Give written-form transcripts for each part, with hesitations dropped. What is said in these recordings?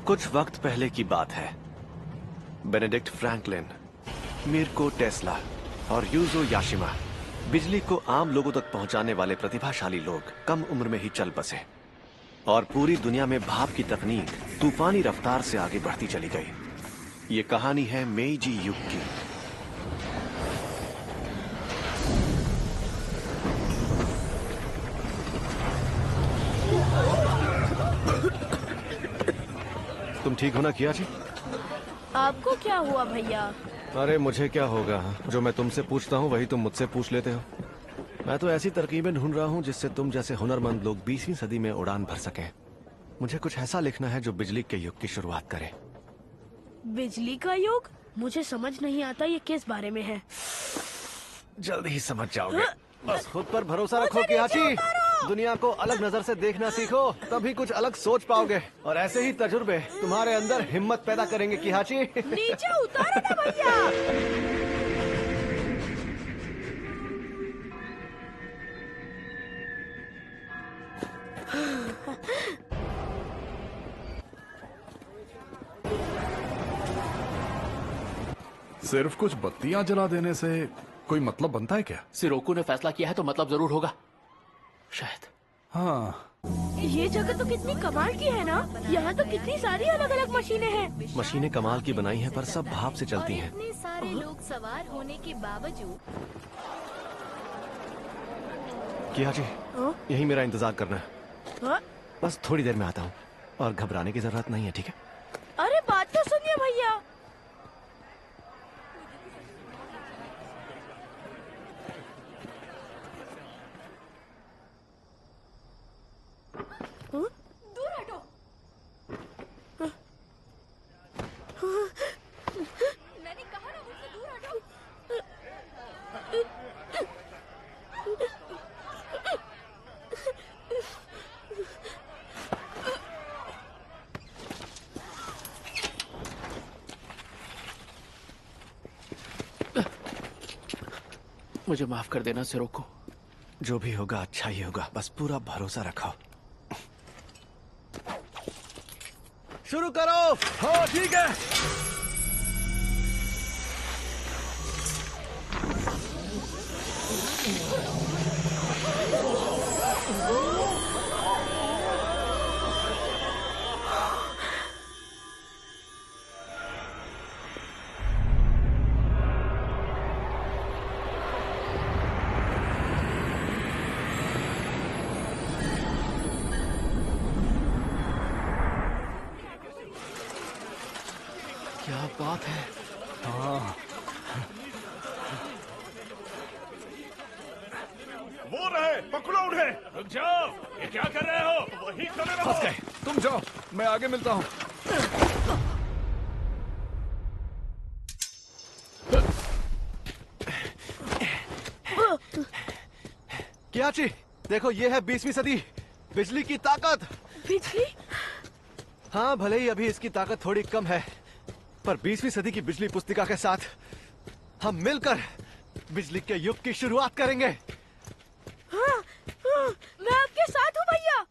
कुछ वक्त पहले की बात है। बेनेडिक्ट फ्रैंकलिन, मिर्को टेस्ला और यूजो याशिमा, बिजली को आम लोगों तक पहुंचाने वाले प्रतिभाशाली लोग कम उम्र में ही चल बसे और पूरी दुनिया में भाप की तकनीक तूफानी रफ्तार से आगे बढ़ती चली गई। ये कहानी है मेइजी युग की। तुम ठीक हो ना कियाची? आपको क्या हुआ भैया? अरे मुझे क्या होगा, जो मैं तुमसे पूछता हूँ वही तुम मुझसे पूछ लेते हो। मैं तो ऐसी तरकीबें ढूंढ रहा हूँ जिससे तुम जैसे हुनरमंद लोग 20वीं सदी में उड़ान भर सकें। मुझे कुछ ऐसा लिखना है जो बिजली के युग की शुरुआत करे। बिजली का युग? मुझे समझ नहीं आता ये किस बारे में है। जल्दी ही समझ जाओगे। बस खुद पर भरोसा रखो कियाची। दुनिया को अलग नजर से देखना सीखो, तभी कुछ अलग सोच पाओगे। और ऐसे ही तजुर्बे तुम्हारे अंदर हिम्मत पैदा करेंगे कियाची। नीचे उतारो ना भैया। सिर्फ कुछ बत्तियां जला देने से कोई मतलब बनता है क्या? सिरोकू ने फैसला किया है तो मतलब जरूर होगा शायद। हाँ, ये जगह तो कितनी कमाल की है ना। यहाँ तो कितनी सारी अलग अलग मशीनें हैं। मशीनें कमाल की बनाई हैं पर सब भाप से चलती हैं। इतने सारे लोग सवार होने के बावजूद कियाची, यही मेरा इंतजार करना है। हाँ? बस थोड़ी देर में आता हूँ और घबराने की जरूरत नहीं है, ठीक है? अरे बात तो सुनिए भैया। दूर हटो। मैंने कहा ना मुझसे दूर हटो। मुझे माफ कर देना सिरोकू। जो भी होगा अच्छा ही होगा, बस पूरा भरोसा रखो। शुरू करो। हाँ ठीक है। क्या बात है। हाँ, वो रहे, पकड़ो उन्हें। रुक जाओ, ये क्या कर रहे हो? वही खड़े रहो। फंस गए। तुम जाओ, मैं आगे मिलता हूँ। कियाची, देखो ये है 20वीं सदी, बिजली की ताकत। बिजली? हाँ, भले ही अभी इसकी ताकत थोड़ी कम है, पर 20वीं सदी की बिजली पुस्तिका के साथ हम मिलकर बिजली के युग की शुरुआत करेंगे। हाँ, मैं आपके साथ हूँ भैया।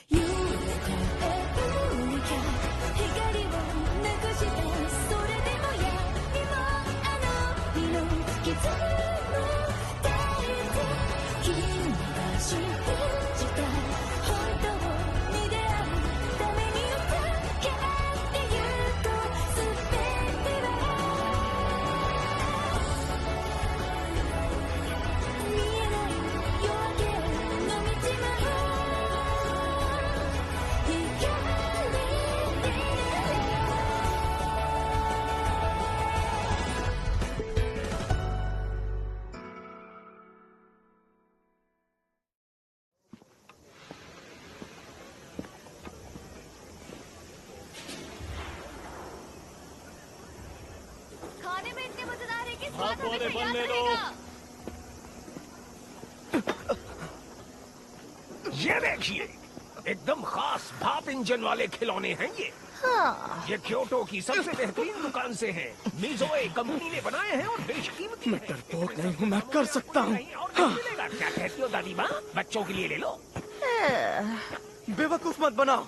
You पौधे बनने दो। ये देखिए, एकदम खास भाप इंजन वाले खिलौने हैं ये। ये क्योटो की सबसे बेहतरीन दुकान से हैं। मिज़ोए कंपनी ने बनाए हैं और बेशकीमती हैं। डरपोक नहीं हूँ, मैं कर सकता हूँ। नहीं और नहीं मिलेगा। क्या कहती हो दादी माँ? बच्चों के लिए ले लो। बेवकूफ मत बनाओ।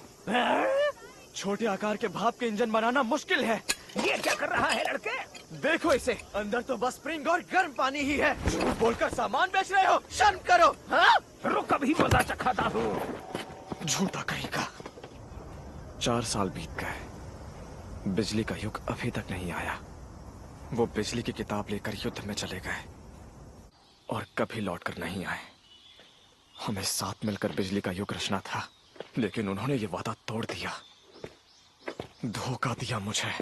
छोटे आकार के भाप के इंजन बनाना मुश्किल है। ये क्या कर रहा है लड़के? देखो इसे, अंदर तो बस स्प्रिंग और गर्म पानी ही है। झूठ बोलकर सामान बेच रहे हो, शर्म करो। हाँ? रुक, अभी मजा चखाता हूँ। झूठा कहीं का। 4 साल बीत गए, बिजली का युग अभी तक नहीं आया। वो बिजली की किताब लेकर युद्ध में चले गए और कभी लौटकर नहीं आए। हमें साथ मिलकर बिजली का युग रचना था, लेकिन उन्होंने ये वादा तोड़ दिया, धोखा दिया मुझे।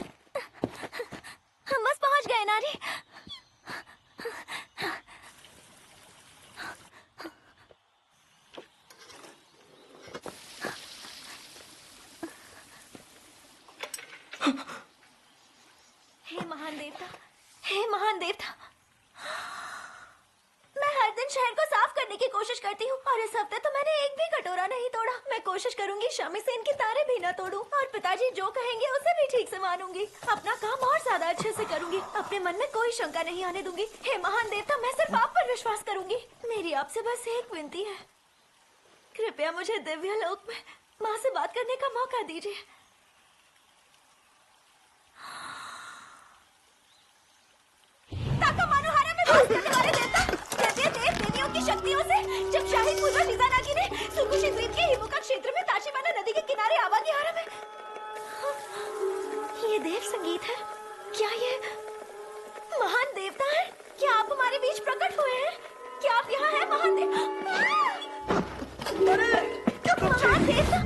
हम बस पहुंच गए नारी। हे महान देवता, हे महान देवता, मैं हर दिन शहर को साफ करने की कोशिश करती हूँ और इस हफ्ते तो मैंने एक भी कटोरा नहीं तोड़ा। मैं कोशिश करूंगी शमी से इनके तारे भी न तोड़ूं और पिताजी जो कहेंगे उसे भी ठीक से मानूंगी। अपना काम और ज्यादा अच्छे से करूंगी, अपने मन में कोई शंका नहीं आने दूंगी। हे महान देवता, मैं सिर्फ आप पर विश्वास करूंगी। मेरी आपसे बस एक विनती है, कृपया मुझे दिव्य लोक में माँ से बात करने का मौका दीजिए। ताका मानोहारा में वास करने वाले देवता, कहते देव देवियों की शक्तियों से जब शाही पूर्वज हिजानागी ने सुकुशी द्वीप के हिमुका क्षेत्र में ताशिमाना नदी के किनारे आवागिहारा में, ये देव संगीत है। क्या ये महान देवता है? क्या आप हमारे बीच प्रकट हुए हैं? क्या आप यहाँ हैं महान महान देवता?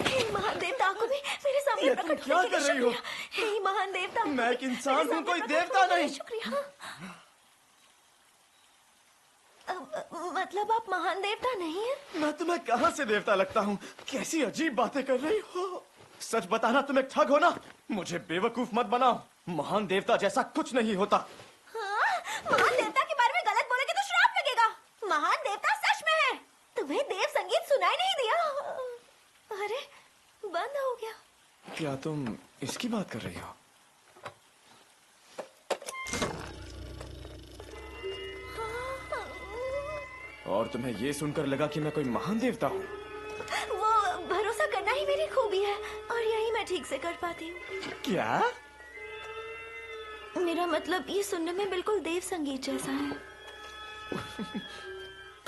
हे महान देवता को भी मेरे सामने प्रकट क्या होने के कर लिए रही हो? शुक्रिया। हे महान देवता, मैं एक इंसान मेरे हूँ, सामने कोई प्रकट देवता होने के लिए नहीं। शुक्रिया। मतलब आप महान देवता नहीं हैं? मैं तुम्हें कहाँ से देवता लगता हूँ? कैसी अजीब बातें कर रही हो। सच बताना, तुम एक ठग हो ना? मुझे बेवकूफ मत बनाओ। महान देवता जैसा कुछ नहीं होता। हाँ? महान देवता के बारे में गलत बोलेंगे तो श्राप लगेगा। महान देवता सच में है। तुम्हें देव संगीत सुनाई नहीं दिया? अरे बंद हो गया। क्या तुम इसकी बात कर रही हो? और तुम्हें ये सुनकर लगा कि मैं कोई महान देवता हूँ? वो भरोसा करना ही मेरी खूबी है और यही मैं ठीक से कर पाती हूँ। क्या? मेरा मतलब ये सुनने में बिल्कुल देव संगीत जैसा है।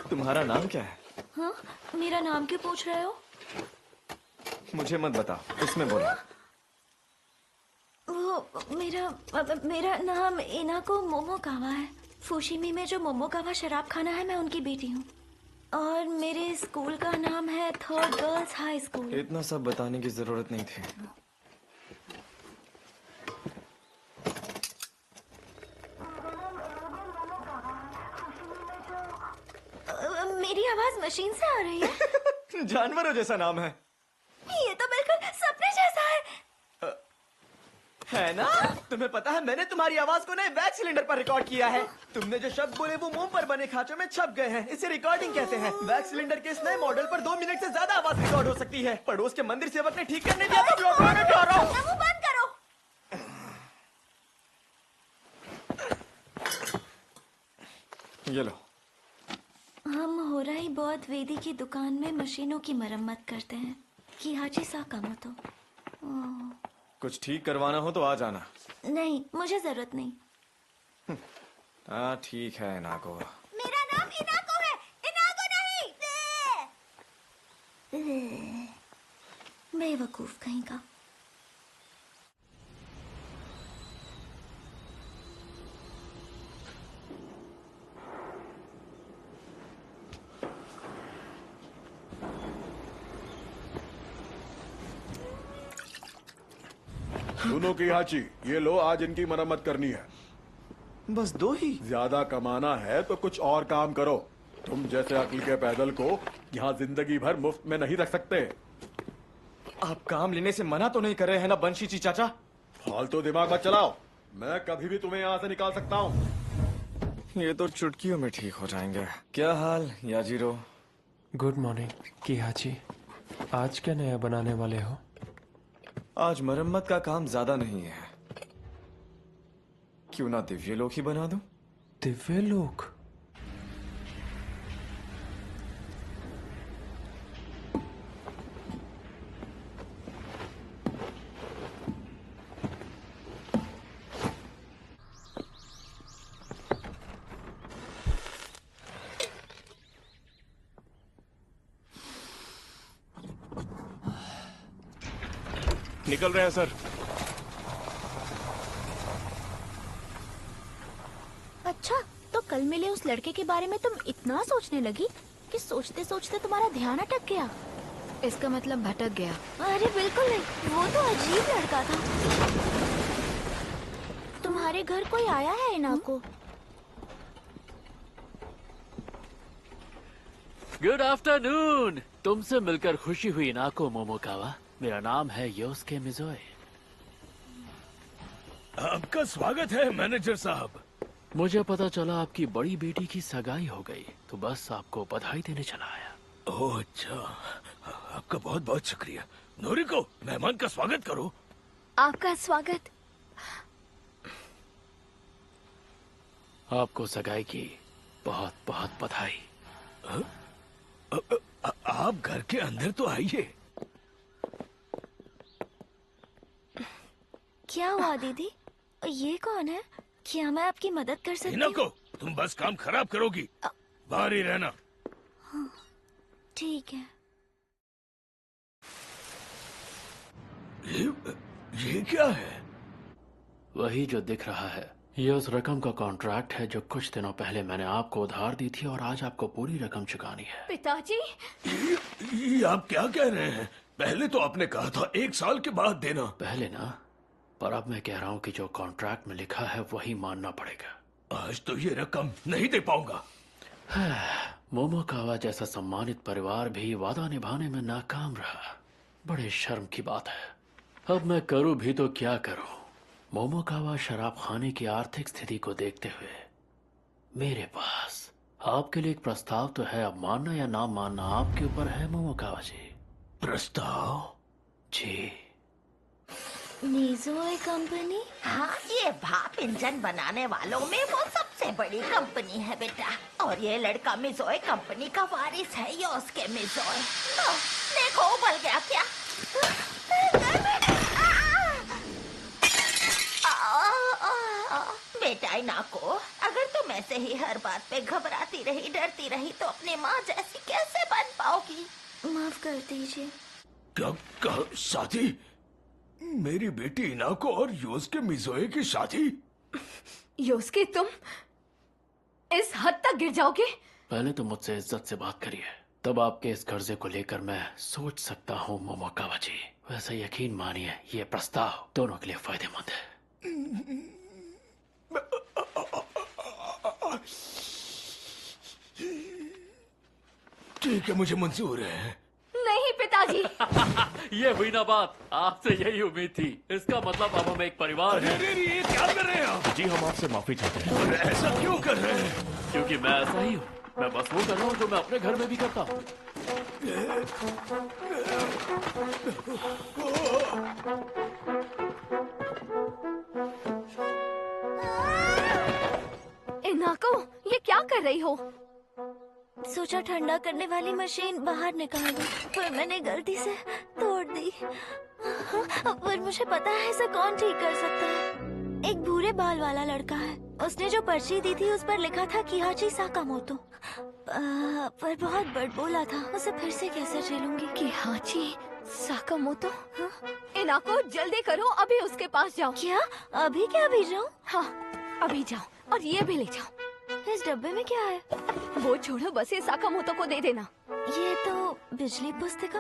तुम्हारा नाम क्या है? हाँ? मेरा नाम क्यों पूछ रहे हो? मुझे मत बताओ, इसमें बोलो। वो मेरा नाम इनाको मोमोकावा है। फुशिमी में जो मोमोकावा शराब खाना है, मैं उनकी बेटी हूँ। और मेरे स्कूल का नाम है थर्ड गर्ल्स हाई स्कूल। इतना सब बताने की जरूरत नहीं थी। मेरी आवाज मशीन से आ रही है। जानवरों जैसा नाम है। ये तो बिल्कुल सपने जैसा है ना? तुम्हें पता है, मैंने तुम्हारी आवाज को नए वैक्स सिलेंडर पर रिकॉर्ड किया है। तुमने जो शब्द बोले वो मोम पर बने खांचों में छप गए हैं। इसे रिकॉर्डिंग कहते हैं। वैक्स सिलेंडर के इस नए मॉडल पर 2 मिनट से ज्यादा आवाज रिकॉर्ड हो सकती है। पड़ोस के मंदिर सेवक ने ठीक करने दिया तो ब्लॉक में क्या रहा हूं? मुंह बंद करो। ये लो। हम होराई बौद्ध वेदी की दुकान में मशीनों की मरम्मत करते हैं। किहाची साकामोतो। कुछ ठीक करवाना हो तो आ जाना। नहीं, मुझे जरूरत नहीं। हाँ ठीक है इनाको। मेरा नाम इनाको है, इनाको नहीं। बेवकूफ कहीं का। दोनों की हाची, ये लो, आज इनकी मरम्मत करनी है। बस 2 ही? ज्यादा कमाना है तो कुछ और काम करो। तुम जैसे अक्ल के पैदल को यहाँ जिंदगी भर मुफ्त में नहीं रख सकते। आप काम लेने से मना तो नहीं कर रहे हैं ना बंशीची चाचा? फालतू दिमाग मत चलाओ। मैं कभी भी तुम्हें यहाँ से निकाल सकता हूँ। ये तो चुटकियों में ठीक हो जाएंगे। क्या हाल याजीरो? Good morning किहाची। आज क्या नया बनाने वाले हो? आज मरम्मत का काम ज्यादा नहीं है, क्यों ना दिव्य लोक ही बना दूं? दिव्य लोक? निकल रहे हैं सर। अच्छा, तो कल मिले उस लड़के के बारे में तुम इतना सोचने लगी कि सोचते सोचते तुम्हारा ध्यान अटक गया। इसका मतलब भटक गया। अरे बिल्कुल नहीं, वो तो अजीब लड़का था। तुम्हारे घर कोई आया है इनाको? Good afternoon. तुमसे मिलकर खुशी हुई नाको मोमोकावा। मेरा नाम है योस्के मिज़ोए। आपका स्वागत है मैनेजर साहब। मुझे पता चला आपकी बड़ी बेटी की सगाई हो गई, तो बस आपको बधाई देने चला आया। ओह अच्छा, आपका बहुत बहुत शुक्रिया। नोरिको, मेहमान का स्वागत करो। आपका स्वागत। आपको सगाई की बहुत बहुत बधाई। आप घर के अंदर तो आइए। क्या हुआ दीदी? ये कौन है? क्या मैं आपकी मदद कर सकती इनाको, हूँ? तुम बस काम खराब करोगी, बाहर ही रहना। ठीक है। ये क्या है? वही जो दिख रहा है, ये उस रकम का कॉन्ट्रैक्ट है जो कुछ दिनों पहले मैंने आपको उधार दी थी और आज आपको पूरी रकम चुकानी है। पिताजी, ये आप क्या कह रहे हैं? पहले तो आपने कहा था 1 साल के बाद देना। पहले ना, पर अब मैं कह रहा हूँ कि जो कॉन्ट्रैक्ट में लिखा है वही मानना पड़ेगा। आज तो ये रकम नहीं दे पाऊंगा। मोमोकावा जैसा सम्मानित परिवार भी वादा निभाने में नाकाम रहा। बड़े शर्म की बात है। अब मैं करूँ भी तो क्या करूँ? मोमोकावा शराब खाने की आर्थिक स्थिति को देखते हुए मेरे पास आपके लिए एक प्रस्ताव तो है। अब मानना या ना मानना आपके ऊपर है मोमोकावा जी। प्रस्ताव? जी। मिज़ोए कंपनी? हाँ, ये भाप इंजन बनाने वालों में वो सबसे बड़ी कंपनी है बेटा। और ये लड़का मिज़ोए कंपनी का वारिस है, योस्के मिज़ोए। देखो उबल गया क्या? बेटा इनाको, अगर तुम ऐसे ही हर बात पे घबराती रही, डरती रही, तो अपनी माँ जैसी कैसे बन पाओगी? माफ कर दीजिए। क्या शादी? मेरी बेटी इनाको और योस्के मिज़ोए की शादी? योस्के, तुम इस हद तक गिर जाओगे? पहले तो मुझसे इज्जत से बात करिए, तब आपके इस कर्जे को लेकर मैं सोच सकता हूँ मोमोकावा जी। वैसे यकीन मानिए, ये प्रस्ताव दोनों के लिए फायदेमंद है। ठीक है, मुझे मंजूर है। नहीं पिताजी। ये हुई ना बात, आपसे यही उम्मीद थी। इसका मतलब अब हम एक परिवार हैं। अरे ये क्या कर रहे हैं आप? जी हम आपसे माफी चाहते हैं। और ऐसा क्यों कर रहे हैं? क्योंकि मैं ऐसा ही हूँ। मैं बस वो कर रहा हूँ जो मैं अपने घर में भी करता हूँ। इनाको, ये क्या कर रही हो? सोचा ठंडा करने वाली मशीन बाहर निकाल दूं, पर मैंने गलती से तोड़ दी। पर मुझे पता है इसे कौन ठीक कर सकता है। एक भूरे बाल वाला लड़का है। उसने जो पर्ची दी थी उस पर लिखा था किहाची साकामोतो, पर बहुत बड़बोला था। उसे फिर से कैसे झेलूंगी? किहाची साकामोतो? इनाको, जल्दी करो, अभी उसके पास जाओ। क्या? अभी क्या भी जाऊँ? हाँ, अभी जाओ और ये भी ले जाओ। इस डब्बे में क्या है? वो छोड़ो, बस ये साकामोतो को दे देना। ये तो बिजली पुस्तिका।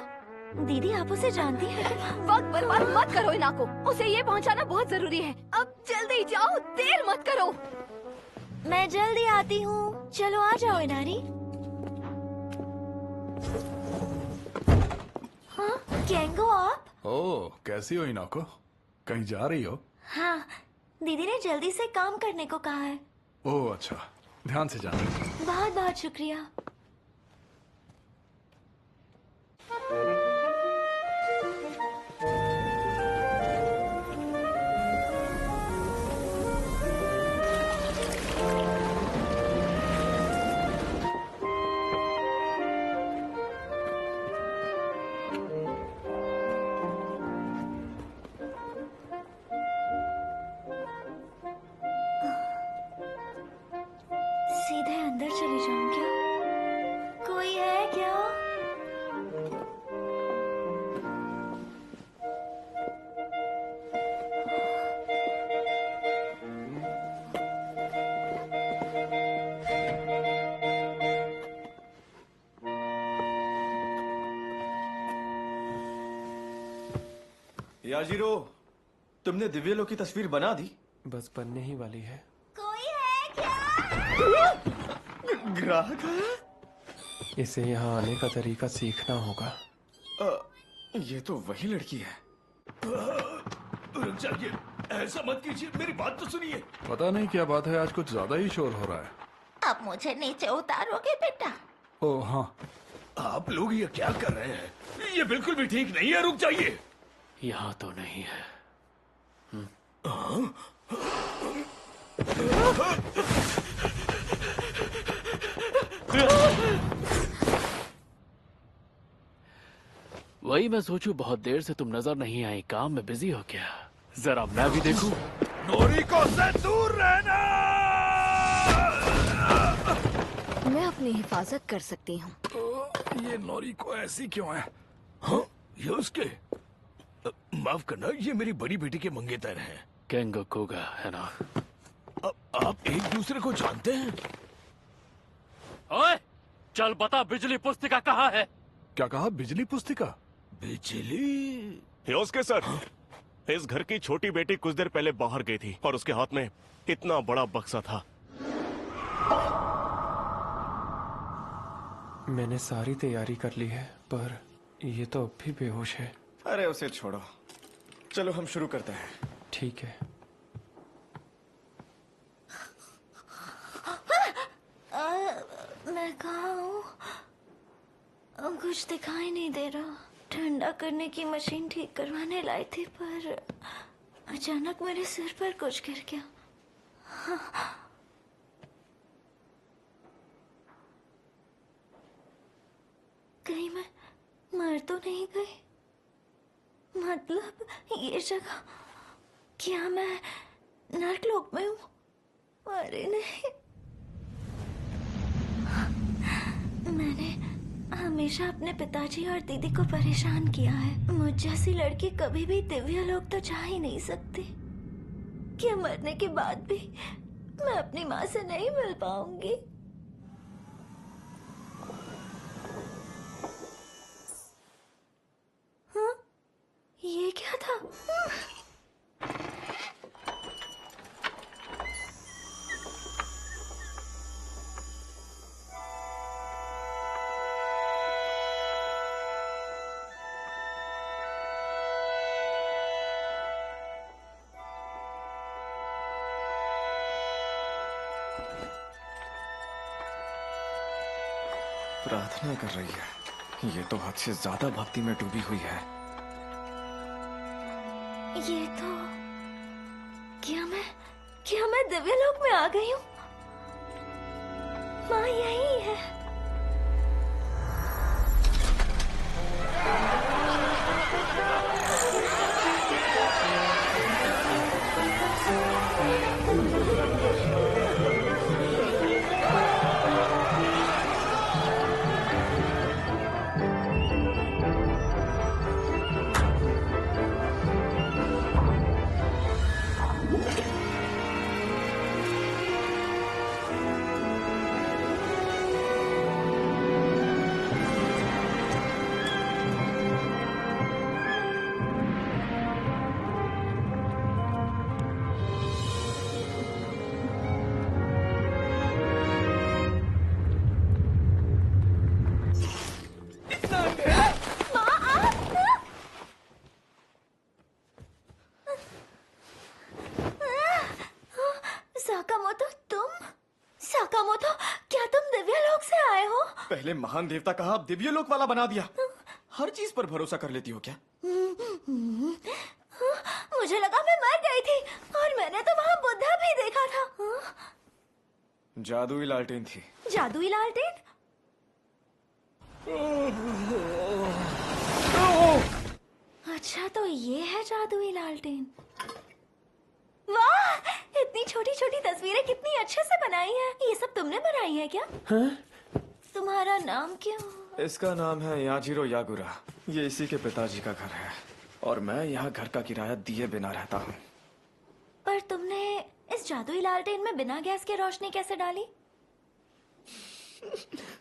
दीदी आप उसे जानती हैं क्या? वक्त बर्बाद मत करो इनाको, उसे ये पहुंचाना बहुत जरूरी है। अब जल्दी जाओ, देर मत करो। मैं जल्दी आती हूँ। चलो आ जाओ इनारी। हाँ, केंगो आप? ओह, कैसी हो इनाको? कहीं जा रही हो? हाँ, दीदी ने जल्दी से काम करने को कहा है। ओह अच्छा, ध्यान से जाना। बहुत बहुत शुक्रिया। सीधे अंदर चली जाऊं क्या? कोई है क्या? याजिरो, तुमने दिव्यलोक की तस्वीर बना दी? बस बनने ही वाली है। कोई है क्या? ग्राहक इसे यहाँ आने का तरीका सीखना होगा। ये तो वही लड़की है। रुक जाइए, ऐसा मत कीजिए, मेरी बात तो सुनिए। पता नहीं क्या बात है, आज कुछ ज्यादा ही शोर हो रहा है। अब मुझे नीचे उतारोगे बेटा? ओह हाँ। आप लोग ये क्या कर रहे हैं? ये बिल्कुल भी ठीक नहीं है, रुक जाइए। यहाँ तो नहीं है। वही मैं सोचूं, बहुत देर से तुम नजर नहीं आई, काम में बिजी हो क्या? जरा मैं भी देखूं। नोरिको से दूर रहना। मैं अपनी हिफाजत कर सकती हूँ। ये नोरिको ऐसी क्यों है? हाँ, ये उसके माफ करना, ये मेरी बड़ी बेटी के मंगेतर हैं। केंगो कोगा है ना? आप एक दूसरे को जानते हैं? ओए, चल बता, बिजली पुस्तिका कहाँ है? क्या कहा? बिजली पुस्तिका? बिजली? योस्के सर, इस घर की छोटी बेटी कुछ देर पहले बाहर गई थी और उसके हाथ में इतना बड़ा बक्सा था। मैंने सारी तैयारी कर ली है, पर ये तो अब भी बेहोश है। अरे उसे छोड़ो, चलो हम शुरू करते हैं। ठीक है। मैं कहाँ हूँ? कुछ दिखाई नहीं दे रहा। ठंडा करने की मशीन ठीक करवाने लाई थी, पर अचानक मेरे सिर पर कुछ गिर गया। कहीं मैं मर तो नहीं गई? मतलब ये जगह, क्या मैं नर्कलोक में हूँ? अरे नहीं, मैंने हमेशा अपने पिताजी और दीदी को परेशान किया है। मुझ जैसी लड़की कभी भी दिव्यलोक तो जा ही नहीं सकती। क्या मरने के बाद भी मैं अपनी माँ से नहीं मिल पाऊंगी? हाँ? ये क्या था? प्रार्थना कर रही है। ये तो हद से ज्यादा भक्ति में डूबी हुई है। ये तो क्या मैं दिव्यलोक में आ गई हूँ? माँ यही है। पहले महान देवता कहा, अब दिव्य लोक वाला बना दिया। हर चीज पर भरोसा कर लेती हो क्या? मुझे लगा मैं मर गई थी और मैंने तो वहाँ बुद्धा भी देखा था। जादुई लालटेन थी। जादुई लालटेन? अच्छा तो ये है जादुई लालटेन। वाह, इतनी छोटी छोटी तस्वीरें कितनी अच्छे से बनाई हैं। ये सब तुमने बनाई है क्या? हाँ? तुम्हारा नाम क्या? इसका नाम है याजिरो यागुरा। ये इसी के पिताजी का घर है और मैं यहाँ घर का किराया दिए बिना रहता हूँ। पर तुमने इस जादुई लालटेन में बिना गैस के रोशनी कैसे डाली?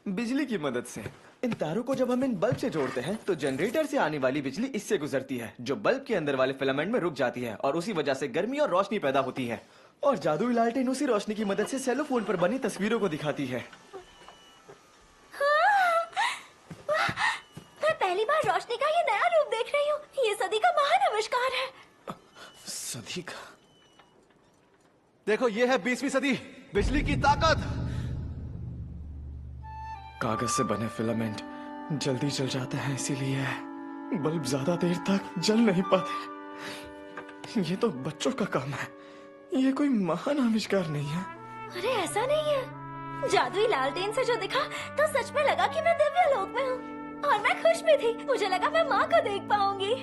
बिजली की मदद से। इन तारों को जब हम इन बल्ब से जोड़ते हैं तो जनरेटर से आने वाली बिजली इससे गुजरती है, जो बल्ब के अंदर वाले फिलामेंट में रुक जाती है और उसी वजह से गर्मी और रोशनी पैदा होती है। और जादुई लालटेन उसी रोशनी की मदद से सेलोफोन पर बनी तस्वीरों को दिखाती है। मैं पहली बार रोशनी का ये नया रूप देख रही हूँ। ये सदी का महान आविष्कार है। सदी का? देखो, ये है 20वीं सदी, बिजली की ताकत। कागज से बने फिलामेंट जल्दी जल जाते हैं, इसीलिए बल्ब ज्यादा देर तक जल नहीं पाते। ये तो बच्चों का काम है, ये कोई महान आविष्कार नहीं है। अरे ऐसा नहीं है। जादुई लालटेन से जो दिखा तो सच में लगा कि मैं दिव्य लोक में हूँ और मैं खुश भी थी। मुझे लगा मैं माँ को देख पाऊंगी।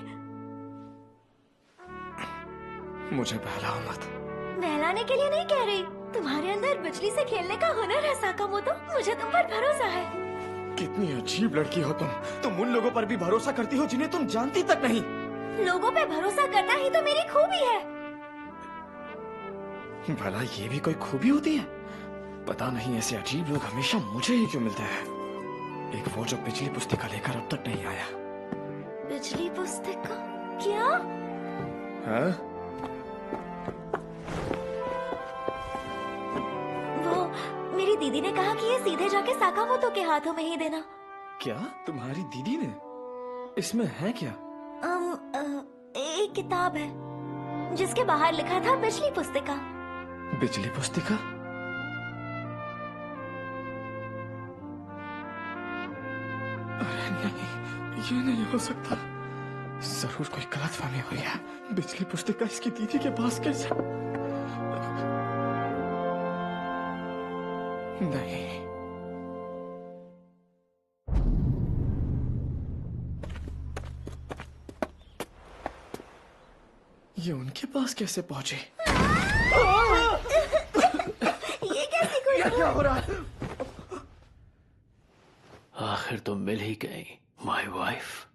मुझे बहलाओ मत। बहलाने के लिए नहीं कह रही। तुम्हारे अंदर बिजली से खेलने का हुनर है साकामोतो। मुझे तुम पर भरोसा है। कितनी अजीब लड़की हो तुम उन लोगों पर भी भरोसा करती हो जिन्हें तुम जानती तक नहीं। लोगों पे भरोसा करना ही तो मेरी खूबी है। भला ये भी कोई खूबी होती है? पता नहीं ऐसे अजीब लोग हमेशा मुझे ही क्यों मिलते हैं। एक वो जो बिजली पुस्तिका लेकर अब तक नहीं आया। बिजली पुस्तिका? क्या? हाँ? मेरी दीदी ने कहा कि ये सीधे जाके साकामोतो के हाथों में ही देना। क्या? तुम्हारी दीदी ने? इसमें है क्या? एक किताब है जिसके बाहर लिखा था बिजली पुस्तिका। बिजली पुस्तिका? अरे नहीं, ये नहीं हो सकता। जरूर कोई गलतफहमी हुई है। बिजली पुस्तिका इसकी दीदी के पास कैसे? नहीं। ये उनके पास कैसे पहुंचे? ये कैसी कोई? क्या हो रहा है? आखिर तो मिल ही गई, माय वाइफ।